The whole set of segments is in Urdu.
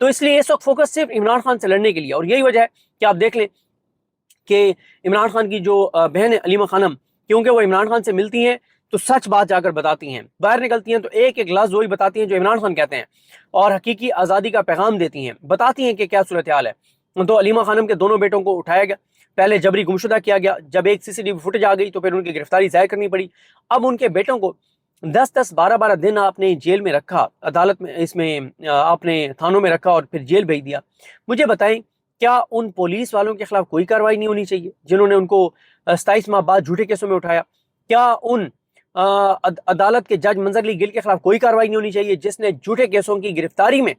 تو اس لیے اس وقت فوکس صرف عمران خان سے لڑنے کے لیے، اور یہی وجہ ہے کہ آپ دیکھ لیں کہ عمران خان کی جو بہن ہے علیمہ خانم، کیونکہ وہ عمران خان سے ملتی ہیں تو سچ بات جا کر بتاتی ہیں، باہر نکلتی ہیں تو ایک ایک لفظ وہی بتاتی ہیں جو عمران خان کہتے ہیں، اور حقیقی آزادی کا پیغام دیتی ہیں، بتاتی ہیں کہ کیا صورتحال ہے۔ تو علیمہ خانم کے دونوں بیٹوں کو اٹھایا گیا، پہلے جبری گمشدہ کیا گیا، جب ایک CCTV فوٹیج آ گئی تو پھر ان کی گرفتاری ظاہر کرنی پڑی۔ اب ان کے بیٹوں کو 10-10 12-12 دن آپ نے جیل میں رکھا، عدالت میں اس میں آپ نے تھانوں میں رکھا اور پھر جیل بھیج دیا۔ مجھے بتائیں کیا ان پولیس والوں کے خلاف کوئی کارروائی نہیں ہونی چاہیے جنہوں نے ان کو 27 ماہ بعد جھوٹے کیسوں میں اٹھایا؟ کیا ان عدالت کے جج منظر علی گل کے خلاف کوئی کارروائی نہیں ہونی چاہیے جس نے جھوٹے کیسوں کی گرفتاری میں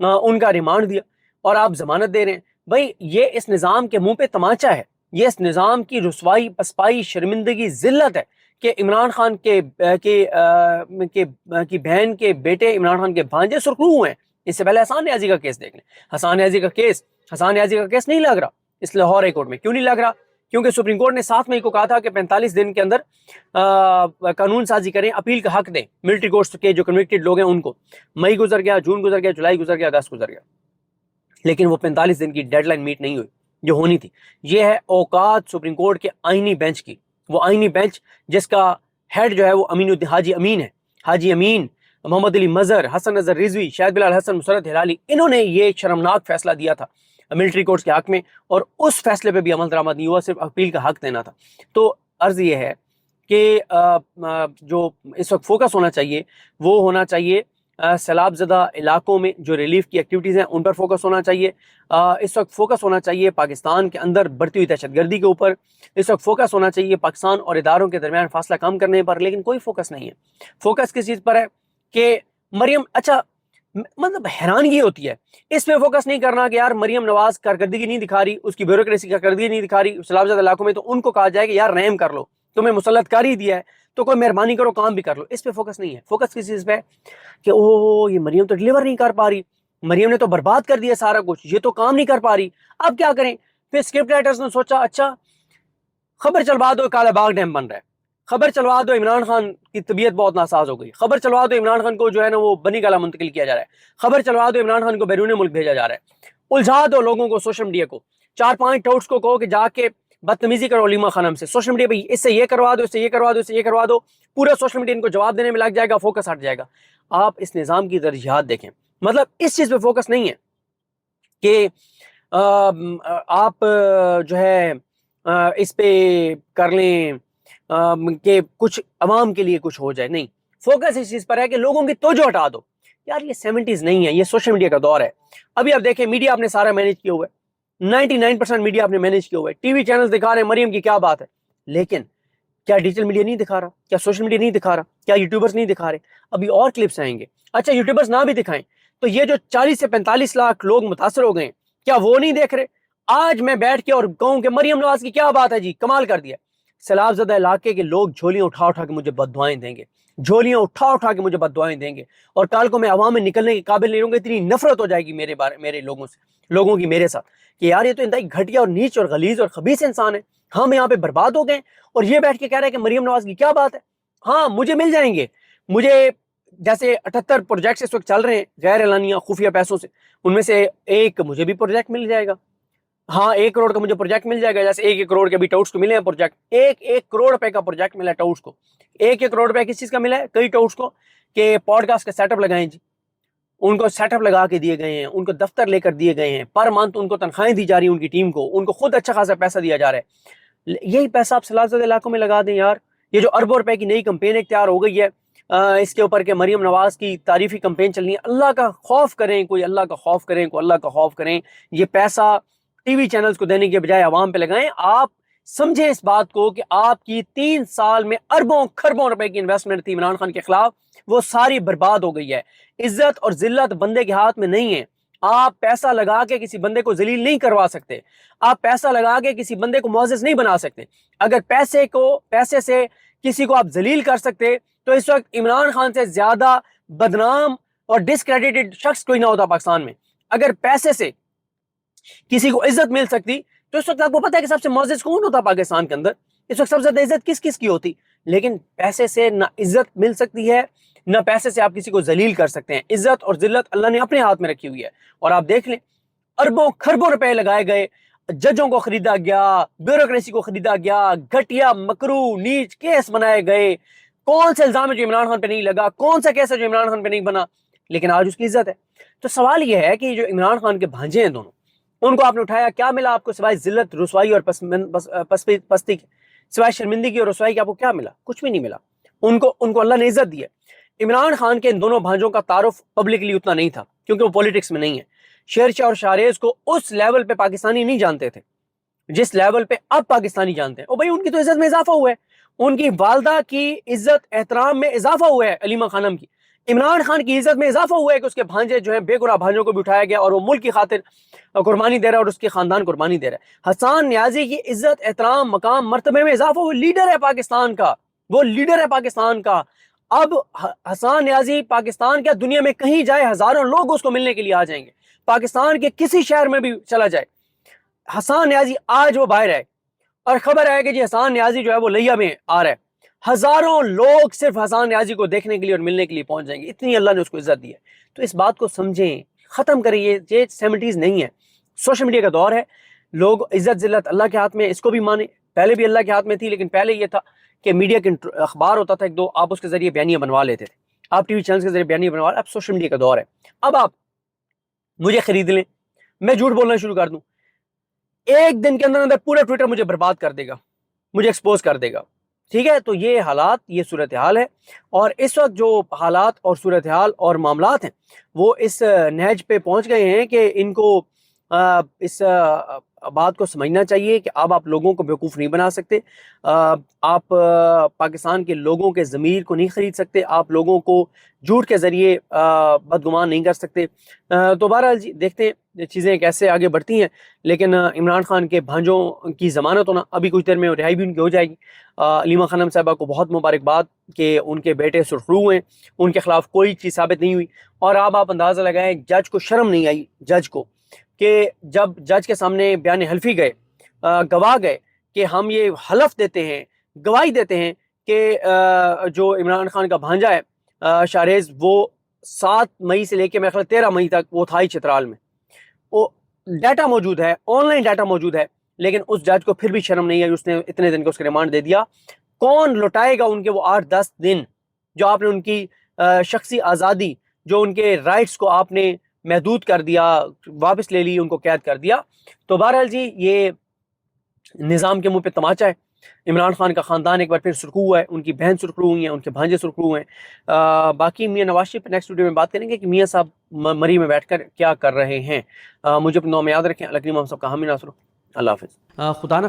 ان کا ریمانڈ دیا اور آپ ضمانت دے رہے ہیں؟ بھائی یہ اس نظام کے منہ پہ تماچا ہے، یہ اس نظام کی رسوائی، پسپائی، شرمندگی، ذلت ہے کہ عمران خان کی بہن کے بیٹے، عمران خان کے بھانجے سرخرو ہوئے ہیں۔ اس سے پہلے حسان نیازی کا کیس دیکھ لیں، حسان نیازی کا کیس نہیں لگ رہا اس لاہور ہائی کورٹ میں۔ کیوں نہیں لگ رہا؟ کیونکہ سپریم کورٹ نے 7 مئی کو کہا تھا کہ 45 دن کے اندر قانون سازی کریں، اپیل کا حق دیں ملٹری کورٹس کے جو کنوکٹڈ لوگ ہیں ان کو۔ مئی گزر گیا، جون گزر گیا، جولائی گزر گیا، اگست گزر گیا، لیکن وہ 45 دن کی ڈیڈ لائن میٹ نہیں ہوئی جو ہونی تھی۔ یہ ہے اوقات سپریم کورٹ کے آئینی بینچ کی، وہ آئینی بینچ جس کا ہیڈ جو ہے وہ حاجی امین ہے، حاجی امین، محمد علی مظہر، حسن نظر رضوی، شاہد بلال حسن، مسرت ہلالی، انہوں نے یہ شرمناک فیصلہ دیا تھا ملٹری کورٹس کے حق میں، اور اس فیصلے پہ بھی عمل درآمد نہیں ہوا، صرف اپیل کا حق دینا تھا۔ تو عرض یہ ہے کہ جو اس وقت فوکس ہونا چاہیے وہ ہونا چاہیے سیلاب زدہ علاقوں میں جو ریلیف کی ایکٹیویٹیز ہیں ان پر فوکس ہونا چاہیے۔ اس وقت فوکس ہونا چاہیے پاکستان کے اندر بڑھتی ہوئی دہشت گردی کے اوپر، اس وقت فوکس ہونا چاہیے پاکستان اور اداروں کے درمیان فاصلہ کم کرنے پر، لیکن کوئی فوکس نہیں ہے۔ فوکس کس چیز پر ہے کہ مریم، اچھا مطلب حیرانگی ہوتی ہے اس پہ فوکس نہیں کرنا کہ یار مریم نواز کارکردگی نہیں دکھا رہی، اس کی بیوروکریسی کارکردگی نہیں دکھا رہی سیلاب زدہ علاقوں میں، تو ان کو کہا جائے کہ یار رحم کر لو، تمہیں مسلط کر ہی دیا ہے تو کوئی مہربانی کرو کام بھی کر لو۔ اس پہ فوکس نہیں ہے، فوکس کس چیز پہ کہ اوہ یہ مریم تو ڈیلیور نہیں کر پا رہی، مریم نے تو برباد کر دیا سارا کچھ، یہ تو کام نہیں کر پا رہی، اب کیا کریں؟ پھر اسکرپٹ رائٹرز نے سوچا اچھا خبر چلوا دو کالا باغ ڈیم بن رہا ہے، خبر چلوا دو عمران خان کی طبیعت بہت ناساز ہو گئی، خبر چلوا دو عمران خان کو جو ہے نا وہ بنی گالا منتقل کیا جا رہا ہے، خبر چلوا دو عمران خان کو بیرون ملک بھیجا جا رہا ہے، الجھا دو لوگوں کو، سوشل میڈیا کو، 4-5 ٹاؤٹس کو کہو کہ جا کے بدتمیزی کرو علیمہ خانم سے، سوشل میڈیا پہ اس سے یہ کروا دو، اس سے یہ کروا دو، اس سے یہ کروا دو، پورا سوشل میڈیا ان کو جواب دینے میں لگ جائے گا، فوکس ہٹ جائے گا۔ آپ اس نظام کی ترجیحات دیکھیں، مطلب اس چیز پہ فوکس نہیں ہے کہ آپ جو ہے اس پہ کر لیں کہ کچھ عوام کے لیے کچھ ہو جائے، نہیں، فوکس اس چیز پر ہے کہ لوگوں کی توجہ ہٹا دو۔ یار یہ 70s نہیں ہے، یہ سوشل میڈیا کا دور ہے۔ ابھی آپ دیکھیں میڈیا آپ نے سارا مینیج کیا ہوا ہے، 99% میڈیا آپ نے مینیج کیا ہوا ہے، ٹی وی چینلز دکھا رہے ہیں مریم کی کیا بات ہے، لیکن کیا ڈیجیٹل میڈیا نہیں دکھا رہا؟ کیا سوشل میڈیا نہیں دکھا رہا؟ کیا یوٹیوبرز نہیں دکھا رہے؟ ابھی اور کلپس آئیں گے۔ اچھا یوٹیوبرز نہ بھی دکھائیں تو یہ جو 40 سے 45 لاکھ لوگ متاثر ہو گئے ہیں، کیا وہ نہیں دیکھ رہے؟ آج میں بیٹھ کے اور کہوں کہ مریم نواز کی کیا بات ہے جی، کمال کر دیا، سیلاب زدہ علاقے کے لوگ جھولیاں اٹھا اٹھا کے مجھے بد دعائیں دیں گے، جھولیاں اٹھا اٹھا کے مجھے بد دعائیں دیں گے، اور کل کو میں عوام میں نکلنے کے قابل نہیں رہوں گا، اتنی نفرت ہو جائے گی میرے لوگوں سے، لوگوں کی میرے ساتھ، کہ یار یہ تو انتہائی گھٹیا اور نیچ اور غلیظ اور خبیث انسان ہے، ہم یہاں پہ برباد ہو گئے اور یہ بیٹھ کے کہہ رہے ہیں کہ مریم نواز کی کیا بات ہے۔ ہاں مجھے مل جائیں گے، مجھے جیسے 78 پروجیکٹس اس وقت چل رہے ہیں غیر اعلانیہ خفیہ پیسوں سے، ان میں سے ایک مجھے بھی پروجیکٹ مل جائے گا، ہاں 1 کروڑ کا مجھے پروجیکٹ مل جائے گا، جیسے 1 کروڑ کے بھی ٹاؤٹس کو ملے ہیں پروجیکٹ، 1 کروڑ روپے کا پروجیکٹ ملا ہے ٹاؤٹس کو، 1 کروڑ روپے کس چیز کا ملا ہے؟ کئی ٹاؤٹس کو کہ پوڈ کاسٹ کا سیٹ اپ لگائیں جی، ان کو سیٹ اپ لگا کے دیے گئے ہیں، ان کو دفتر لے کر دیے گئے ہیں، پر منتھ ان کو تنخواہیں دی جا رہی ہیں، ان کی ٹیم کو، ان کو خود اچھا خاصا پیسہ دیا جا رہا ہے۔ یہی پیسہ آپ سیلاب زدہ علاقوں میں لگا دیں یار۔ یہ جو اربوں روپے کی نئی کمپین ایک تیار ہو گئی ہے اس کے اوپر کہ مریم نواز کی تعریفی کمپین چلنی ہے، اللہ کا خوف کریں، کوئی اللہ کا خوف کریں، کوئی اللہ کا خوف کریں، یہ پیسہ ٹی وی چینلز کو دینے کے بجائے عوام پہ لگائیں۔ آپ سمجھیں اس بات کو کہ آپ کی 3 سال میں اربوں کھربوں روپے کی انویسٹمنٹ تھی عمران خان کے خلاف، وہ ساری برباد ہو گئی ہے۔ عزت اور ذلت بندے کے ہاتھ میں نہیں ہے، آپ پیسہ لگا کے کسی بندے کو ذلیل نہیں کروا سکتے، آپ پیسہ لگا کے کسی بندے کو معزز نہیں بنا سکتے۔ اگر پیسے سے کسی کو آپ ذلیل کر سکتے تو اس وقت عمران خان سے زیادہ بدنام اور ڈسکریڈیٹڈ شخص کوئی نہ ہوتا پاکستان میں۔ اگر پیسے سے کسی کو عزت مل سکتی تو اس وقت آپ کو پتا ہے کہ سب سے معزز کون ہوتا پاکستان کے اندر، اس وقت سب سے زیادہ عزت کس کی ہوتی، لیکن پیسے سے نہ عزت مل سکتی ہے نہ پیسے سے آپ کسی کو ذلیل کر سکتے ہیں. عزت اور ذلت اللہ نے اپنے ہاتھ میں رکھی ہوئی ہے. اور آپ دیکھ لیں اربوں خربوں روپے لگائے گئے, ججوں کو خریدا گیا, بیوروکریسی کو خریدا گیا, گھٹیا مکرو نیچ کیس بنائے گئے. کون سا الزام ہے جو عمران خان پہ نہیں لگا, کون سا کیس ہے جو عمران خان پہ نہیں بنا, لیکن آج اس کی عزت ہے. تو سوال یہ ہے کہ جو عمران خان کے بھانجے ہیں دونوں, ان کو آپ نے اٹھایا, کیا ملا آپ کو سوائے ذلت, رسوائی اور پستی کی, سوائے شرمندگی اور رسوائی کی آپ کو کیا ملا؟ کچھ بھی نہیں ملا. ان کو اللہ نے عزت دی ہے. عمران خان کے ان دونوں بھانجوں کا تعارف پبلکلی اتنا نہیں تھا کیونکہ وہ پولیٹکس میں نہیں ہے. شیر شاہ اور شاریز کو اس لیول پہ پاکستانی نہیں جانتے تھے جس لیول پہ اب پاکستانی جانتے ہیں. اور بھائی ان کی تو عزت میں اضافہ ہوا ہے, ان کی والدہ کی عزت احترام میں اضافہ ہوا ہے, علیمہ خانم کی. عمران خان کی عزت میں اضافہ ہوا ہے کہ اس کے بھانجے جو ہیں بے گناہ بھانجوں کو بھی اٹھایا گیا اور وہ ملک کی خاطر قربانی دے رہا ہے اور اس کے خاندان قربانی دے رہا ہے. حسان نیازی کی عزت احترام مقام مرتبے میں اضافہ ہوا, لیڈر ہے پاکستان کا, وہ لیڈر ہے پاکستان کا. اب حسان نیازی پاکستان کیا دنیا میں کہیں جائے ہزاروں لوگ اس کو ملنے کے لیے آ جائیں گے. پاکستان کے کسی شہر میں بھی چلا جائے, حسان نیازی آج وہ باہر ہے اور خبر ہے کہ جی حسان نیازی جو ہے وہ لیا میں آ رہا ہے. ہزاروں لوگ صرف حسان نیازی کو دیکھنے کے لیے اور ملنے کے لیے پہنچ جائیں گے. اتنی اللہ نے اس کو عزت دی ہے. تو اس بات کو سمجھیں, ختم کریں. یہ 70s نہیں ہے, سوشل میڈیا کا دور ہے. لوگ عزت ذلت اللہ کے ہاتھ میں, اس کو بھی مانیں. پہلے بھی اللہ کے ہاتھ میں تھی, لیکن پہلے یہ تھا کہ میڈیا کے اخبار ہوتا تھا ایک دو, آپ اس کے ذریعے بیانیہ بنوا لیتے تھے, آپ ٹی وی چینلز کے ذریعے بیانیہ بنوا. اب سوشل میڈیا کا دور ہے. اب آپ مجھے خرید لیں, میں جھوٹ بولنا شروع کر دوں, ایک دن کے اندر پورا ٹویٹر مجھے برباد کر دے گا, مجھے ایکسپوز کر دے گا. ٹھیک ہے, تو یہ حالات, یہ صورتحال ہے. اور اس وقت جو حالات اور صورتحال اور معاملات ہیں وہ اس نہج پہ پہنچ گئے ہیں کہ ان کو اس بات کو سمجھنا چاہیے کہ اب آپ لوگوں کو بیوقوف نہیں بنا سکتے. آپ پاکستان کے لوگوں کے ضمیر کو نہیں خرید سکتے, آپ لوگوں کو جھوٹ کے ذریعے بدگمان نہیں کر سکتے. تو بہرحال جی دیکھتے ہیں چیزیں کیسے آگے بڑھتی ہیں. لیکن عمران خان کے بھانجوں کی ضمانت ہونا, ابھی کچھ دیر میں رہائی بھی ان کی ہو جائے گی. علیمہ خانم صاحبہ کو بہت مبارکباد کہ ان کے بیٹے سرخرو ہوئے, ان کے خلاف کوئی چیز ثابت نہیں ہوئی. اور آپ اندازہ لگائیں جج کو شرم نہیں آئی, جج کو, کہ جب جج کے سامنے بیان حلفی گئے, گواہ گئے کہ ہم یہ حلف دیتے ہیں, گواہی دیتے ہیں کہ جو عمران خان کا بھانجا ہے شاریز, وہ 7 مئی سے لے کے 13 مئی تک وہ تھا ہی چترال میں. وہ ڈیٹا موجود ہے, آن لائن ڈیٹا موجود ہے, لیکن اس جج کو پھر بھی شرم نہیں آئی, اس نے اتنے دن کا اس کا ریمانڈ دے دیا. کون لوٹائے گا ان کے وہ 8-10 دن جو آپ نے ان کی شخصی آزادی, جو ان کے رائٹس کو آپ نے محدود کر دیا, واپس لے لی, ان کو قید کر دیا. تو بہرحال جی یہ نظام کے منہ پہ تماچا ہے. عمران خان کا خاندان ایک بار پھر سرخرو ہوا ہے, ان کی بہن سرخرو ہوئی ہیں, ان کے بھانجے سرخرو ہوئے ہیں. باقی میاں نواز شریف پہ نیکسٹ ویڈیو میں بات کریں گے کہ میاں صاحب مری میں بیٹھ کر کیا کر رہے ہیں. مجھے اپنے نام میں یاد رکھیں. اللہ کریم ہم سب کا حامی ناصر. اللہ حافظ. خدا نہ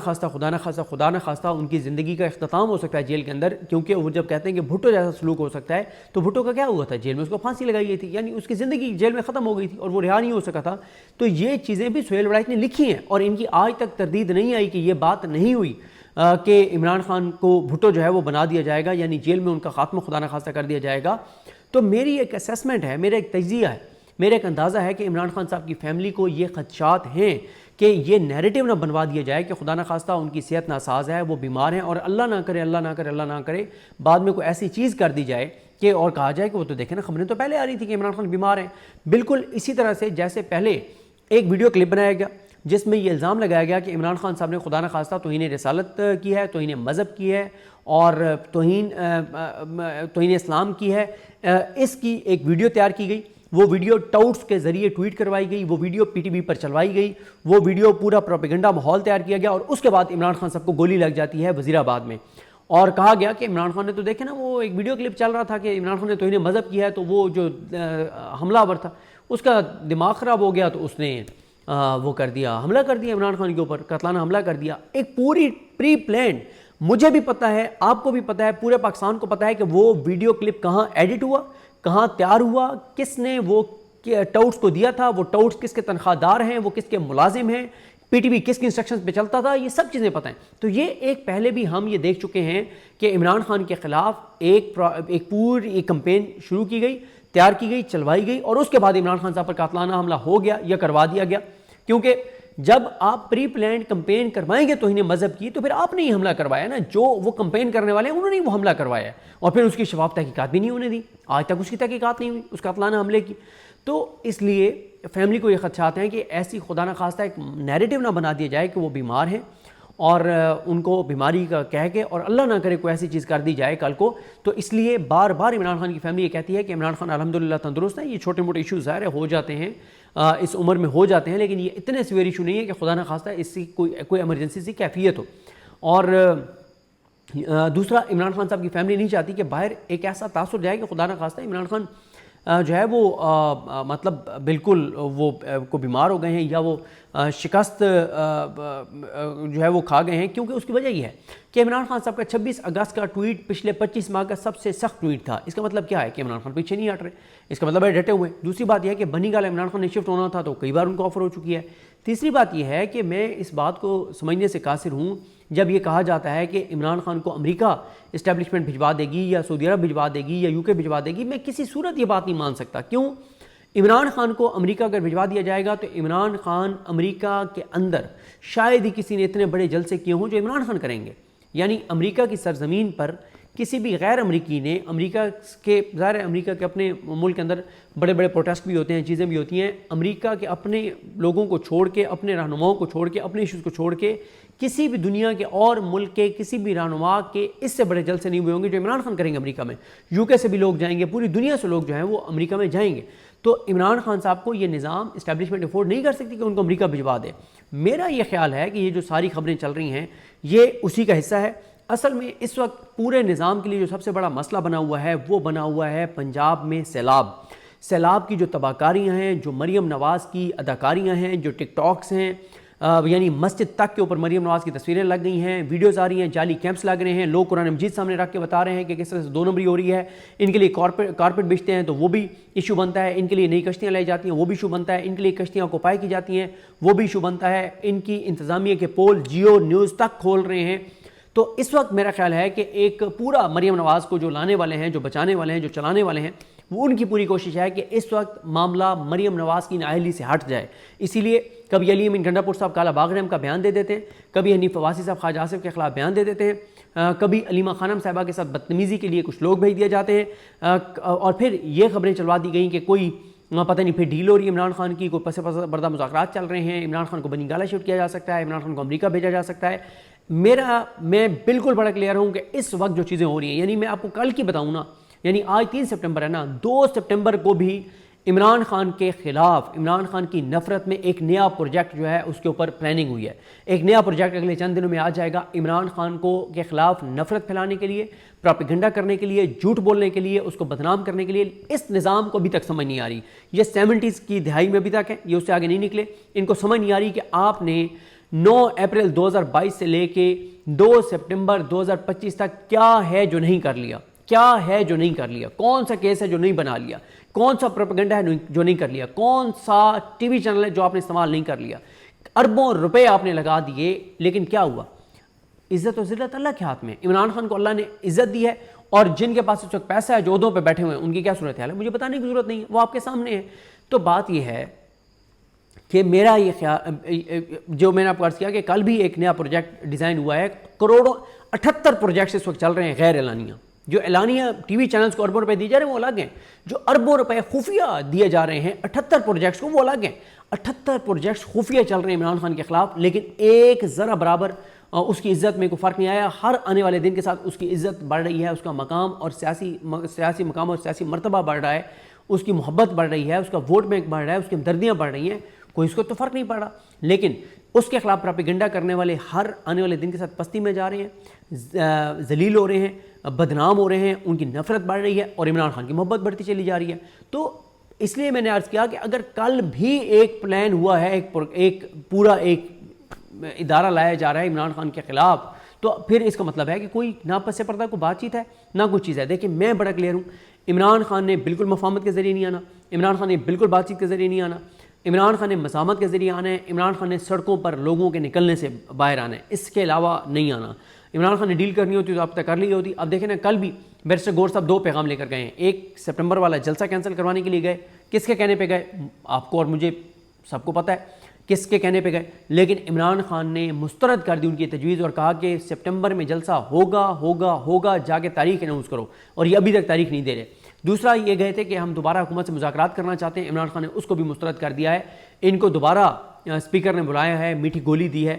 خواستہ ان کی زندگی کا اختتام ہو سکتا ہے جیل کے اندر, کیونکہ وہ جب کہتے ہیں کہ بھٹو جیسا سلوک ہو سکتا ہے, تو بھٹو کا کیا ہوا تھا جیل میں؟ اس کو پھانسی لگائی گئی تھی, یعنی اس کی زندگی جیل میں ختم ہو گئی تھی اور وہ رہا نہیں ہو سکا تھا. تو یہ چیزیں بھی سہیل وڑائچ نے لکھی ہیں اور ان کی آج تک تردید نہیں آئی کہ یہ بات نہیں ہوئی کہ عمران خان کو بھٹو جو ہے وہ بنا دیا جائے گا, یعنی جیل میں ان کا خاتمہ خدا نہ خواستہ کر دیا جائے گا. تو میری ایک اسیسمنٹ ہے, میرا ایک تجزیہ ہے, میرا ایک اندازہ ہے کہ عمران خان صاحب کی فیملی کو یہ خدشات ہیں کہ یہ نیریٹو نہ بنوا دیا جائے کہ خدا نہ خواستہ ان کی صحت ناساز ہے, وہ بیمار ہیں, اور اللہ نہ کرے بعد میں کوئی ایسی چیز کر دی جائے کہ اور کہا جائے کہ وہ تو دیکھیں نا خبریں تو پہلے آ رہی تھی کہ عمران خان بیمار ہیں. بالکل اسی طرح سے جیسے پہلے ایک ویڈیو کلپ بنایا گیا جس میں یہ الزام لگایا گیا کہ عمران خان صاحب نے خدا نہ خواستہ توہین رسالت کی ہے, توہین مذہب کی ہے اور توہین اسلام کی ہے. اس کی ایک ویڈیو تیار کی گئی, وہ ویڈیو ٹاؤٹس کے ذریعے ٹویٹ کروائی گئی, وہ ویڈیو پی ٹی وی پر چلوائی گئی, وہ ویڈیو پورا پروپیگنڈا ماحول تیار کیا گیا, اور اس کے بعد عمران خان صاحب کو گولی لگ جاتی ہے وزیر آباد میں. اور کہا گیا کہ عمران خان نے تو دیکھے نا, وہ ایک ویڈیو کلپ چل رہا تھا کہ عمران خان نے توہین مذہب کیا ہے, تو وہ جو حملہ آور تھا اس کا دماغ خراب ہو گیا, تو اس نے وہ کر دیا, حملہ کر دیا عمران خان کے اوپر, قاتلانہ حملہ کر دیا. ایک پوری پری پلانڈ, مجھے بھی پتہ ہے, آپ کو بھی پتہ ہے, پورے پاکستان کو پتہ ہے کہ وہ ویڈیو کلپ کہاں ایڈٹ ہوا, کہاں تیار ہوا, کس نے وہ ٹاؤٹس کو دیا تھا, وہ ٹاؤٹس کس کے تنخواہ دار ہیں, وہ کس کے ملازم ہیں, پی ٹی وی کس کی انسٹرکشنز پہ چلتا تھا, یہ سب چیزیں پتہ ہیں. تو یہ ایک پہلے بھی ہم یہ دیکھ چکے ہیں کہ عمران خان کے خلاف ایک پوری کمپین شروع کی گئی, تیار کی گئی, چلوائی گئی, اور اس کے بعد عمران خان صاحب پر قاتلانہ حملہ ہو گیا یا کروا دیا گیا. کیونکہ جب آپ پری پلانڈ کمپین کروائیں گے توہین مذہب کی تو پھر آپ نے ہی حملہ کروایا نا، جو وہ کمپین کرنے والے ہیں انہوں نے وہ حملہ کروایا اور پھر اس کی شفاف تحقیقات بھی نہیں ہونے دی، آج تک اس کی تحقیقات نہیں ہوئی اس قاتلانہ حملے کی۔ تو اس لیے فیملی کو یہ خدشات ہیں کہ ایسی خدا نخواستہ ایک نیریٹو نہ بنا دیا جائے کہ وہ بیمار ہیں اور ان کو بیماری کا کہہ کے اور اللہ نہ کرے کوئی ایسی چیز کر دی جائے کل کو۔ تو اس لیے بار بار عمران خان کی فیملی یہ کہتی ہے کہ عمران خان الحمدللہ تندرست ہیں، یہ چھوٹے موٹے ایشوز ظاہر ہے ہو جاتے ہیں، اس عمر میں ہو جاتے ہیں، لیکن یہ اتنے سیویئر ایشو نہیں ہے کہ خدا نخواستہ اس کی کوئی ایمرجنسی سی کیفیت ہو۔ اور دوسرا، عمران خان صاحب کی فیملی نہیں چاہتی کہ باہر ایک ایسا تاثر جائے کہ خدا نخواستہ عمران خان جو ہے وہ مطلب بالکل وہ کو بیمار ہو گئے ہیں یا وہ شکست جو ہے وہ کھا گئے ہیں، کیونکہ اس کی وجہ یہ ہے کہ عمران خان صاحب کا 26 اگست کا ٹویٹ پچھلے 25 ماہ کا سب سے سخت ٹویٹ تھا۔ اس کا مطلب کیا ہے کہ عمران خان پیچھے نہیں ہٹ رہے، اس کا مطلب ہے ڈٹے ہوئے۔ دوسری بات یہ ہے کہ بنی گال عمران خان نے شفٹ ہونا تھا تو کئی بار ان کو آفر ہو چکی ہے۔ تیسری بات یہ ہے کہ میں اس بات کو سمجھنے سے قاصر ہوں جب یہ کہا جاتا ہے کہ عمران خان کو امریکہ اسٹیبلشمنٹ بھجوا دے گی یا سعودی عرب بھجوا دے گی یا یو کے بھجوا دے گی، میں کسی صورت یہ بات نہیں مان سکتا۔ کیوں؟ عمران خان کو امریکہ اگر بھجوا دیا جائے گا تو عمران خان امریکہ کے اندر شاید ہی کسی نے اتنے بڑے جلسے کیے ہوں جو عمران خان کریں گے، یعنی امریکہ کی سرزمین پر کسی بھی غیر امریکی نے امریکہ کے ظاہر امریکہ کے اپنے ملک کے اندر بڑے بڑے پروٹیسٹ بھی ہوتے ہیں، چیزیں بھی ہوتی ہیں، امریکہ کے اپنے لوگوں کو چھوڑ کے، اپنے رہنماؤں کو چھوڑ کے، اپنے ایشوز کو چھوڑ کے کسی بھی دنیا کے اور ملک کے کسی بھی رہنما کے اس سے بڑے جلسے نہیں ہوئے ہوں گے جو عمران خان کریں گے امریکہ میں۔ یو کے سے بھی لوگ جائیں گے، پوری دنیا سے لوگ جو ہیں وہ امریکہ میں جائیں گے۔ تو عمران خان صاحب کو یہ نظام اسٹیبلشمنٹ افورڈ نہیں کر سکتی کہ ان کو امریکہ بھجوا دے۔ میرا یہ خیال ہے کہ یہ جو ساری خبریں چل رہی ہیں یہ اسی کا حصہ ہے۔ اصل میں اس وقت پورے نظام کے لیے جو سب سے بڑا مسئلہ بنا ہوا ہے وہ بنا ہوا ہے پنجاب میں سیلاب کی جو تباہ کاریاں ہیں، جو مریم نواز کی اداکاریاں ہیں، جو ٹک ٹاکس ہیں، یعنی مسجد تک کے اوپر مریم نواز کی تصویریں لگ گئی ہیں، ویڈیوز آ رہی ہیں، جعلی کیمپس لگ رہے ہیں، لوگ قرآن مجید سامنے رکھ کے بتا رہے ہیں کہ کس طرح سے 2 نمبری ہو رہی ہے، ان کے لیے کارپیٹ بچتے ہیں تو وہ بھی ایشو بنتا ہے، ان کے لیے نئی کشتیاں لائی جاتی ہیں وہ بھی ایشو بنتا ہے، ان کے لیے کشتیاں آکوپائی کی جاتی ہیں وہ بھی ایشو بنتا ہے، ان کی انتظامیہ کے پول جیو نیوز تک کھول رہے ہیں۔ تو اس وقت میرا خیال ہے کہ ایک پورا مریم نواز کو جو لانے والے ہیں، جو بچانے والے ہیں، جو چلانے والے ہیں، وہ ان کی پوری کوشش ہے کہ اس وقت معاملہ مریم نواز کی نااہلی سے ہٹ جائے۔ اسی لیے کبھی علی امین گنڈا پور صاحب کالا باغ ڈیم کا بیان دے دیتے ہیں، کبھی حنیف فواسی صاحب خواجہ آصف کے خلاف بیان دے دیتے ہیں، کبھی علیمہ خانم صاحبہ کے ساتھ بدتمیزی کے لیے کچھ لوگ بھیج دیے جاتے ہیں، اور پھر یہ خبریں چلوا دی گئیں کہ کوئی پتہ نہیں پھر ڈیل ہو رہی ہے عمران خان کی، کوئی پس پردہ مذاکرات چل رہے ہیں، عمران خان کو بنی گالہ شفٹ کیا جا سکتا ہے، عمران خان کو امریکہ بھیجا جا سکتا ہے۔ میں بالکل بڑا کلیئر ہوں کہ اس وقت جو چیزیں ہو رہی ہیں، یعنی میں آپ کو کل کی بتاؤں نا، یعنی آج 3 سپٹمبر ہے نا، 2 سپٹمبر کو بھی عمران خان کے خلاف، عمران خان کی نفرت میں ایک نیا پروجیکٹ جو ہے اس کے اوپر پلاننگ ہوئی ہے۔ ایک نیا پروجیکٹ اگلے چند دنوں میں آ جائے گا عمران خان کو کے خلاف نفرت پھیلانے کے لیے، پروپیگنڈا کرنے کے لیے، جھوٹ بولنے کے لیے، اس کو بدنام کرنے کے لیے۔ اس نظام کو ابھی تک سمجھ نہیں آ رہی، یہ 70s کی دہائی میں ابھی تک ہے، یہ اس سے آگے نہیں نکلے۔ ان کو سمجھ نہیں آ رہی کہ آپ نے 9 اپریل 2022 سے لے کے 2 سپٹمبر 2025 تک کیا ہے جو نہیں کر لیا، کیا ہے جو نہیں کر لیا، کون سا کیس ہے جو نہیں بنا لیا، کون سا پروپیگنڈا ہے جو نہیں کر لیا، کون سا ٹی وی چینل ہے جو آپ نے استعمال نہیں کر لیا۔ اربوں روپے آپ نے لگا دیے، لیکن کیا ہوا؟ عزت و ذلت اللہ کے ہاتھ میں۔ عمران خان کو اللہ نے عزت دی ہے، اور جن کے پاس اس وقت پیسہ ہے، جو عہدوں پہ بیٹھے ہوئے ہیں، ان کی کیا صورتحال ہے مجھے بتانے کی ضرورت نہیں ہے، وہ آپ کے سامنے ہے۔ تو بات یہ ہے کہ میرا یہ خیال، جو میں نے آپ کو عرض کیا کہ کل بھی ایک نیا پروجیکٹ ڈیزائن ہوا ہے، کروڑوں 78 پروجیکٹس اس وقت چل رہے ہیں غیر اعلانیہ، جو اعلانیہ ٹی وی چینلز کو اربوں روپے دیے جا رہے ہیں وہ الگ ہیں، جو اربوں روپے خفیہ دیے جا رہے ہیں 78 پروجیکٹس کو وہ الگ ہیں۔ 78 پروجیکٹس خفیہ چل رہے ہیں عمران خان کے خلاف، لیکن ایک ذرا برابر اس کی عزت میں کوئی فرق نہیں آیا۔ ہر آنے والے دن کے ساتھ اس کی عزت بڑھ رہی ہے، اس کا مقام اور سیاسی مقام اور سیاسی مرتبہ بڑھ رہا ہے، اس کی محبت بڑھ رہی ہے، اس کا ووٹ بینک بڑھ رہا ہے، اس کی ہمدردیاں بڑھ رہی ہیں، کوئی اس کو تو فرق نہیں پڑ رہا۔ لیکن اس کے خلاف پروپیگنڈا کرنے والے ہر آنے والے دن کے ساتھ پستی میں جا رہے ہیں، ذلیل ہو رہے ہیں، بدنام ہو رہے ہیں، ان کی نفرت بڑھ رہی ہے اور عمران خان کی محبت بڑھتی چلی جا رہی ہے۔ تو اس لیے میں نے عرض کیا کہ اگر کل بھی ایک پلان ہوا ہے، ایک پورا ایک ادارہ لایا جا رہا ہے عمران خان کے خلاف، تو پھر اس کا مطلب ہے کہ کوئی نہ پس پردہ کوئی بات چیت ہے نہ کوئی چیز ہے۔ دیکھیں میں بڑا کلیئر ہوں، عمران خان نے بالکل مفاہمت کے ذریعے نہیں آنا، عمران خان نے بالکل بات چیت کے ذریعے نہیں آنا، عمران خان نے مزاحمت کے ذریعے آنا ہے، عمران خان نے سڑکوں پر لوگوں کے نکلنے سے باہر آنا ہے، اس کے علاوہ نہیں آنا۔ عمران خان نے ڈیل کرنی ہوتی تو اب تک کر لی ہوتی۔ اب دیکھیں نا، کل بھی بیرسٹر گور صاحب 2 پیغام لے کر گئے ہیں۔ 1 سپٹمبر والا جلسہ کینسل کروانے کے لیے گئے، کس کے کہنے پہ گئے آپ کو اور مجھے سب کو پتہ ہے کس کے کہنے پہ گئے، لیکن عمران خان نے مسترد کر دی ان کی تجویز اور کہا کہ سپٹمبر میں جلسہ ہوگا، جا کے تاریخ اناؤنس کرو، اور یہ ابھی تک تاریخ نہیں دے رہے۔ دوسرا یہ گئے تھے کہ ہم دوبارہ حکومت سے مذاکرات کرنا چاہتے ہیں، عمران خان نے اس کو بھی مسترد کر دیا ہے۔ ان کو دوبارہ اسپیکر نے بلایا ہے، میٹھی گولی دی ہے،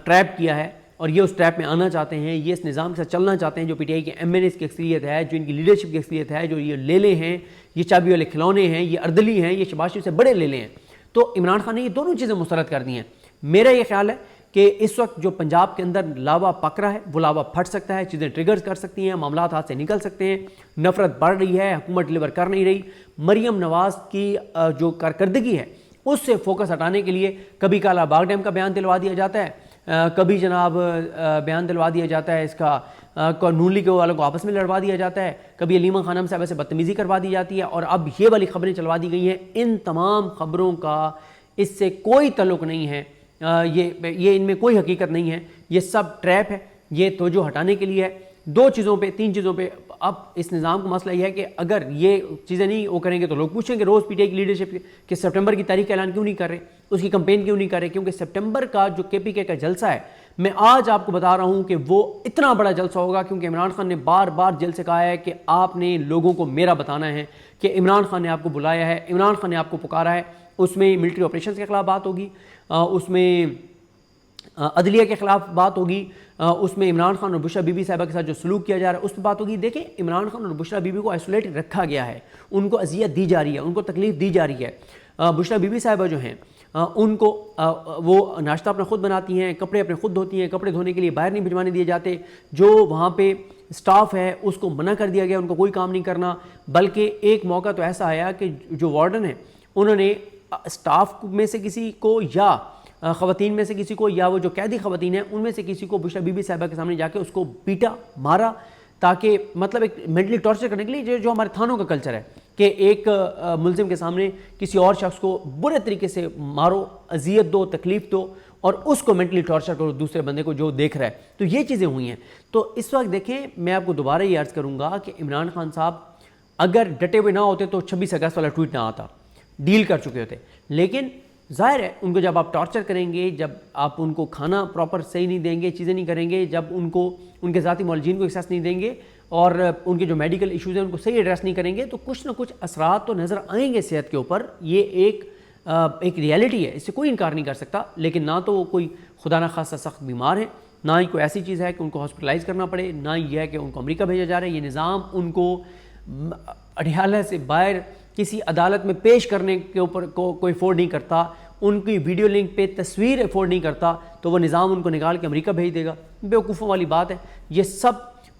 ٹریپ کیا ہے، اور یہ اس ٹریپ میں آنا چاہتے ہیں، یہ اس نظام کے ساتھ چلنا چاہتے ہیں جو پی ٹی آئی کے ایم این ایز کی اکثریت ہے، جو ان کی لیڈرشپ کی اکثریت ہے، جو یہ لیلے ہیں، یہ چابی والے کھلونے ہیں، یہ اردلی ہیں، یہ شباز شریف سے بڑے لیلے ہیں۔ تو عمران خان نے یہ دونوں چیزیں مسترد کر دی ہیں۔ میرا یہ خیال ہے کہ اس وقت جو پنجاب کے اندر لاوا پک رہا ہے وہ لاوا پھٹ سکتا ہے، چیزیں ٹریگرز کر سکتی ہیں، معاملات ہاتھ سے نکل سکتے ہیں، نفرت بڑھ رہی ہے، حکومت ڈلیور کر نہیں رہی۔ مریم نواز کی جو کارکردگی ہے اس سے فوکس ہٹانے کے لیے کبھی کالا باغ ڈیم کا بیان دلوا دیا جاتا ہے، کبھی جناب بیان دلوا دیا جاتا ہے اس کا نون لیگ والوں کو آپس میں لڑوا دیا جاتا ہے، کبھی علیمہ خانم صاحب سے بدتمیزی کروا دی جاتی ہے، اور اب یہ والی خبریں چلوا دی گئی ہیں۔ ان تمام خبروں کا اس سے کوئی تعلق نہیں ہے، یہ ان میں کوئی حقیقت نہیں ہے، یہ سب ٹریپ ہے، یہ توجہ ہٹانے کے لیے ہے۔ تین چیزوں پہ اب اس نظام کا مسئلہ یہ ہے کہ اگر یہ چیزیں نہیں وہ کریں گے تو لوگ پوچھیں گے روز پی ٹی آئی کی لیڈرشپ کہ سپٹمبر کی تاریخ کا اعلان کیوں نہیں کر رہے، اس کی کمپین کیوں نہیں کر رہے، کیونکہ سپٹمبر کا جو کے پی کے کا جلسہ ہے میں آج آپ کو بتا رہا ہوں کہ وہ اتنا بڑا جلسہ ہوگا، کیونکہ عمران خان نے بار بار جیل سے کہا ہے کہ آپ نے لوگوں کو میرا بتانا ہے، کہ عمران خان نے آپ کو بلایا ہے، عمران خان نے آپ کو پکارا ہے۔ اس میں ملٹری آپریشنز کے خلاف بات ہوگی، اس میں عدلیہ کے خلاف بات ہوگی، اس میں عمران خان اور بشرا بی بی صاحبہ کے ساتھ جو سلوک کیا جا رہا ہے اس پہ بات ہوگی۔ دیکھیں عمران خان اور بشرا بی بی کو آئسولیٹ رکھا گیا ہے، ان کو اذیت دی جا رہی ہے، ان کو تکلیف دی جا رہی ہے۔ بشرا بی بی صاحبہ جو ہیں ان کو وہ ناشتہ اپنا خود بناتی ہیں، کپڑے اپنے خود دھوتی ہیں، کپڑے دھونے کے لیے باہر نہیں بھجوانے دیے جاتے، جو وہاں پہ سٹاف ہے اس کو منع کر دیا گیا ان کو کوئی کام نہیں کرنا۔ بلکہ ایک موقع تو ایسا آیا کہ جو وارڈن ہیں انہوں نے سٹاف میں سے کسی کو یا خواتین میں سے کسی کو یا وہ جو قیدی خواتین ہیں ان میں سے کسی کو بشرا بی بی صاحبہ کے سامنے جا کے اس کو پیٹا مارا، تاکہ مطلب ایک مینٹلی ٹارچر کرنے کے لیے جو ہمارے تھانوں کا کلچر ہے کہ ایک ملزم کے سامنے کسی اور شخص کو برے طریقے سے مارو، اذیت دو، تکلیف دو، اور اس کو مینٹلی ٹارچر کرو دوسرے بندے کو جو دیکھ رہا ہے۔ تو یہ چیزیں ہوئی ہیں۔ تو اس وقت دیکھیں میں آپ کو دوبارہ یہ عرض کروں گا کہ عمران خان صاحب اگر ڈٹے ہوئے نہ ہوتے تو 26 اگست والا ٹویٹ نہ آتا، ڈیل کر چکے ہوتے۔ لیکن ظاہر ہے ان کو جب آپ ٹارچر کریں گے، جب آپ ان کو کھانا پراپر صحیح نہیں دیں گے، چیزیں نہیں کریں گے، جب ان کو ان کے ذاتی معالجین کو ایکسیس نہیں دیں گے، اور ان کے جو میڈیکل ایشوز ہیں ان کو صحیح ایڈریس نہیں کریں گے، تو کچھ نہ کچھ اثرات تو نظر آئیں گے صحت کے اوپر۔ یہ ایک ریالٹی ہے، اس سے کوئی انکار نہیں کر سکتا۔ لیکن نہ تو وہ کوئی خدا نخواستہ سخت بیمار ہیں، نہ ہی کوئی ایسی چیز ہے کہ ان کو ہاسپٹلائز کرنا پڑے، نہ یہ ہے کہ ان کو امریکہ بھیجا جا رہا ہے۔ یہ نظام ان کو اڈیالہ سے باہر کسی عدالت میں پیش کرنے کے اوپر کوئی افورڈ نہیں کرتا، ان کی ویڈیو لنک پہ تصویر افورڈ نہیں کرتا، تو وہ نظام ان کو نکال کے امریکہ بھیج دے گا۔ بیوقوفوں والی بات ہے۔ یہ سب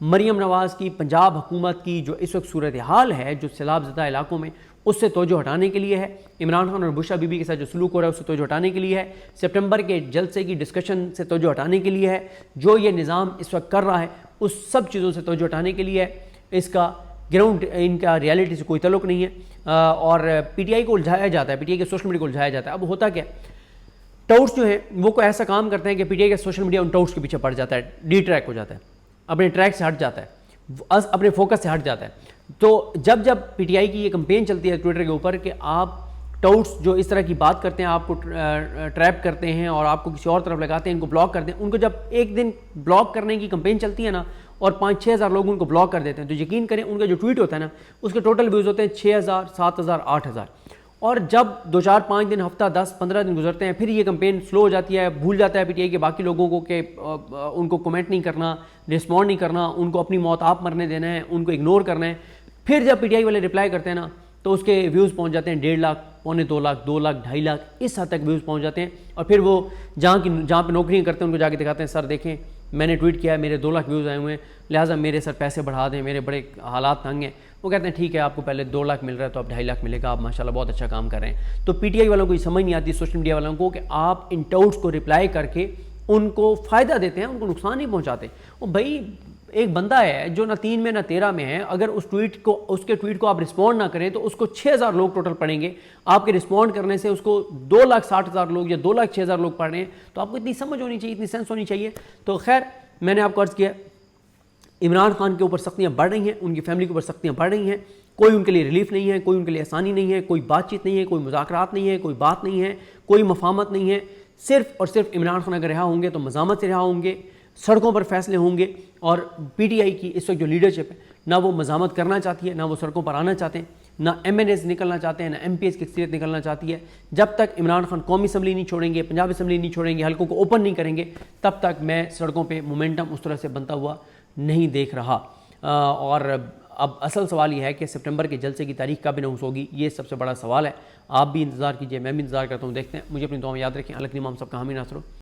مریم نواز کی پنجاب حکومت کی جو اس وقت صورتحال ہے جو سیلاب زدہ علاقوں میں، اس سے توجہ ہٹانے کے لیے ہے۔ عمران خان اور بشرا بی بی کے ساتھ جو سلوک ہو رہا ہے اس سے توجہ ہٹانے کے لیے ہے۔ سپٹمبر کے جلسے کی ڈسکشن سے توجہ ہٹانے کے لیے ہے۔ جو یہ نظام اس وقت کر رہا ہے اس سب چیزوں سے توجہ ہٹانے کے لیے ہے۔ اس کا گراؤنڈ ان کا ریالٹی سے کوئی تعلق نہیں ہے، اور پی ٹی آئی کو الجھایا جاتا ہے، پی ٹی آئی کے سوشل میڈیا کو الجھایا جاتا ہے۔ اب ہوتا کیا ٹاؤٹس جو ہیں وہ کوئی ایسا کام کرتے ہیں کہ پی ٹی آئی کا سوشل میڈیا ان ٹاؤٹس کے پیچھے پڑ جاتا ہے، ڈی ٹریک ہو جاتا ہے، اپنے ٹریک سے ہٹ جاتا ہے، اپنے فوکس سے ہٹ جاتا ہے۔ تو جب پی ٹی آئی کی یہ کمپین چلتی ہے ٹویٹر کے اوپر کہ آپ ٹاؤٹس جو اس طرح کی بات کرتے ہیں، آپ کو ٹریپ کرتے ہیں اور آپ کو کسی اور طرف لگاتے ہیں، ان کو بلاک کرتے ہیں، ان کو جب ایک دن بلاک کرنے کی کمپین چلتی ہے نا، اور 5-6 ہزار لوگ ان کو بلاک کر دیتے ہیں، تو یقین کریں ان کا جو ٹویٹ ہوتا ہے نا اس کے ٹوٹل ویوز ہوتے ہیں 6,000 7,000 8,000۔ اور جب 2-4-5 دن، ہفتہ 10-15 دن گزرتے ہیں، پھر یہ کمپین سلو ہو جاتی ہے، بھول جاتا ہے پی ٹی آئی کے باقی لوگوں کو کہ ان کو کمنٹ نہیں کرنا، رسپونڈ نہیں کرنا، ان کو اپنی موت آپ مرنے دینا ہے، ان کو اگنور کرنا ہے۔ پھر جب پی ٹی آئی والے رپلائی کرتے ہیں نا تو اس کے ویوز پہنچ جاتے ہیں 1.5 لاکھ، 2.25 لاکھ، 2 لاکھ، 2.5 لاکھ، اس حد تک ویوز پہنچ جاتے ہیں۔ اور پھر وہ جہاں پہ نوکریاں کرتے ہیں ان کو جا کے دکھاتے ہیں، سر دیکھیں میں نے ٹویٹ کیا ہے، میرے 2 لاکھ ویوز آئے ہوئے ہیں، لہٰذا میرے سر پیسے بڑھا دیں، میرے بڑے حالات تنگ ہیں۔ وہ کہتے ہیں ٹھیک ہے، آپ کو پہلے 2 لاکھ مل رہا ہے تو اب 2.5 لاکھ ملے گا، آپ ماشاءاللہ بہت اچھا کام کر رہے ہیں۔ تو پی ٹی آئی والوں کو یہ سمجھ نہیں آتی، سوشل میڈیا والوں کو، کہ آپ ان ٹاؤٹس کو رپلائی کر کے ان کو فائدہ دیتے ہیں، ان کو نقصان نہیں پہنچاتے۔ وہ بھائی ایک بندہ ہے جو نہ 3 میں نہ 13 میں ہے، اگر اس کے ٹویٹ کو آپ رسپونڈ نہ کریں تو اس کو 6,000 لوگ ٹوٹل پڑھیں گے، آپ کے رسپونڈ کرنے سے اس کو 2,60,000 لوگ یا 2,06,000 لوگ پڑھ رہے ہیں، تو آپ کو اتنی سمجھ ہونی چاہیے، اتنی سینس ہونی چاہیے۔ تو خیر میں نے آپ کو عرض کیا عمران خان کے اوپر سختیاں بڑھ رہی ہیں، ان کی فیملی کے اوپر سختیاں بڑھ رہی ہیں، کوئی ان کے لیے ریلیف نہیں ہے، کوئی ان کے لیے آسانی نہیں ہے، کوئی بات چیت نہیں ہے، کوئی مذاکرات نہیں ہے، کوئی بات نہیں ہے، کوئی مفاہمت نہیں ہے. صرف اور صرف عمران خان اگر رہا ہوں گے تو مزاحمت سے رہا ہوں گے، سڑکوں پر فیصلے ہوں گے. اور پی ٹی آئی کی اس وقت جو لیڈرشپ ہے نہ وہ مزاحمت کرنا چاہتی ہے، نہ وہ سڑکوں پر آنا چاہتے ہیں، نہ ایم این ایز نکلنا چاہتے ہیں، نہ ایم پی ایز کی اکثریت نکلنا چاہتی ہے. جب تک عمران خان قومی اسمبلی نہیں چھوڑیں گے، پنجاب اسمبلی نہیں چھوڑیں گے، حلقوں کو اوپن نہیں کریں گے، تب تک میں سڑکوں پہ مومنٹم اس طرح سے بنتا ہوا نہیں دیکھ رہا. اور اب اصل سوال یہ ہے کہ سپٹمبر کے جلسے کی تاریخ کب اناؤنس ہوگی، یہ سب سے بڑا سوال ہے. آپ بھی انتظار کیجئے، میں بھی انتظار کرتا ہوں، دیکھتے ہیں. مجھے اپنی دعا میں یاد رکھیں. الگ امام صاحب کا حامی ناصر ہوں.